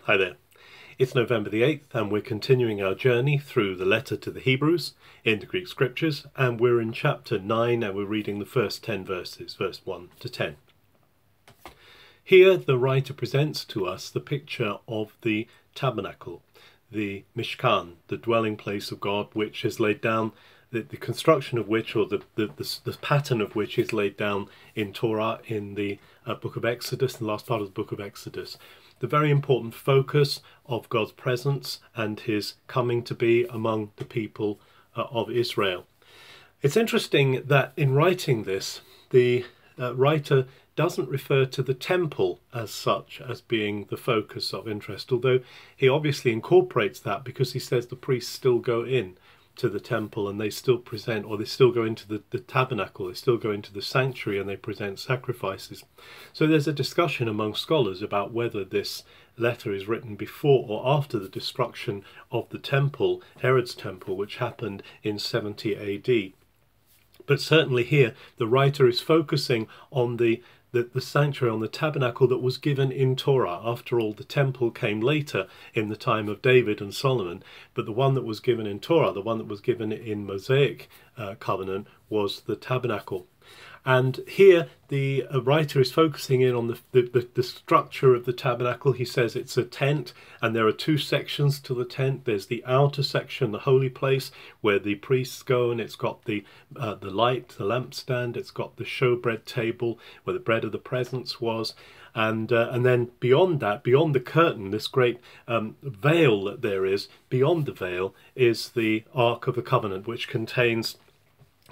Hi there. It's November the 8th and we're continuing our journey through the letter to the Hebrews in the Greek scriptures, and we're in chapter 9 and we're reading the first 10 verses, verse 1 to 10. Here the writer presents to us the picture of the tabernacle, the Mishkan, the dwelling place of God, which is laid down, the construction of which, or the pattern of which, is laid down in Torah in the book of Exodus, the last part of the book of Exodus. The very important focus of God's presence and his coming to be among the people of Israel. It's interesting that in writing this, the writer doesn't refer to the temple as such as being the focus of interest, although he obviously incorporates that because he says the priests still go in to the temple and they still present, or they still go into the tabernacle, they still go into the sanctuary and they present sacrifices. So there's a discussion among scholars about whether this letter is written before or after the destruction of the temple, Herod's temple, which happened in 70 AD. But certainly here the writer is focusing on the sanctuary, on the tabernacle that was given in Torah. After all, the temple came later in the time of David and Solomon, but the one that was given in Torah, the one that was given in Mosaic covenant, was the tabernacle. And here the writer is focusing in on the structure of the tabernacle. He says it's a tent, and there are two sections to the tent. There's the outer section, the holy place, where the priests go, and it's got the light, the lampstand. It's got the showbread table where the bread of the presence was. And then beyond that, beyond the curtain, this great veil that there is, beyond the veil is the Ark of the Covenant, which contains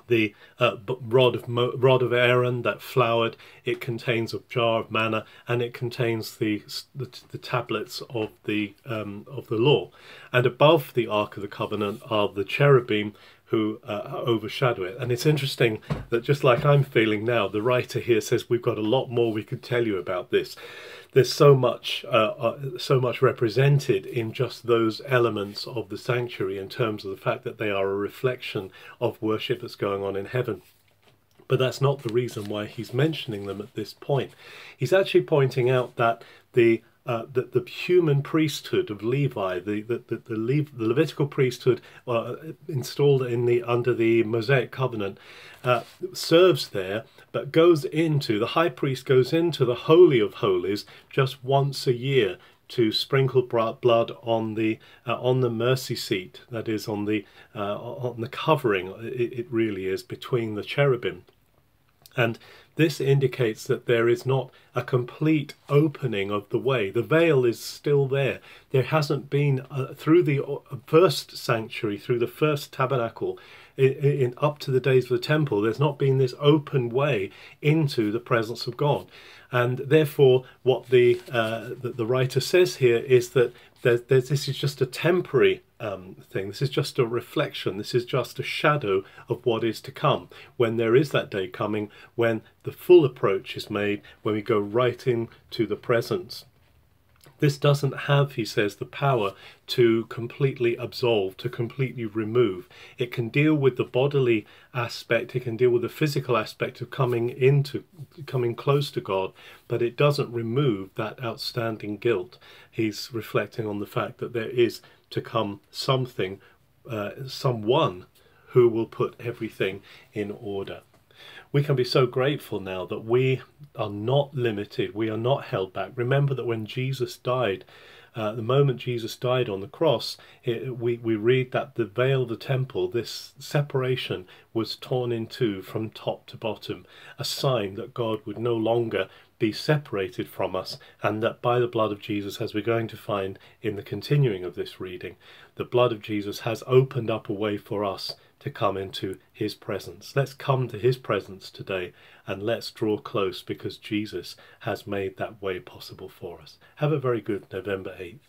the rod of Aaron that flowered. It contains a jar of manna, and it contains the tablets of the law. And above the Ark of the Covenant are the cherubim who overshadow it. And it's interesting that, just like I'm feeling now, the writer here says we've got a lot more we could tell you about this. There's so much represented in just those elements of the sanctuary, in terms of the fact that they are a reflection of worship that's going on in heaven. But that's not the reason why he's mentioning them at this point. He's actually pointing out that the human priesthood of Levi, the Levitical priesthood installed under the Mosaic covenant, serves there, but the high priest goes into the Holy of Holies just once a year to sprinkle blood on the mercy seat, that is on the covering. It really is between the cherubim. And this indicates that there is not a complete opening of the way. The veil is still there. There hasn't been, through the first sanctuary, through the first tabernacle, up to the days of the temple, there's not been this open way into the presence of God. And therefore, what the writer says here is that this is just a temporary thing. This is just a reflection. This is just a shadow of what is to come, when there is that day coming, when the full approach is made, when we go right into the presence. This doesn't have, he says, the power to completely absolve, to completely remove. It can deal with the bodily aspect, it can deal with the physical aspect of coming close to God, but it doesn't remove that outstanding guilt. He's reflecting on the fact that there is to come someone who will put everything in order. We can be so grateful now that we are not limited, we are not held back. Remember that when Jesus died, the moment Jesus died on the cross, we read that the veil of the temple, this separation, was torn in two from top to bottom, a sign that God would no longer be separated from us, and that by the blood of Jesus, as we're going to find in the continuing of this reading, the blood of Jesus has opened up a way for us to come into his presence. Let's come to his presence today, and let's draw close, because Jesus has made that way possible for us. Have a very good November 8th.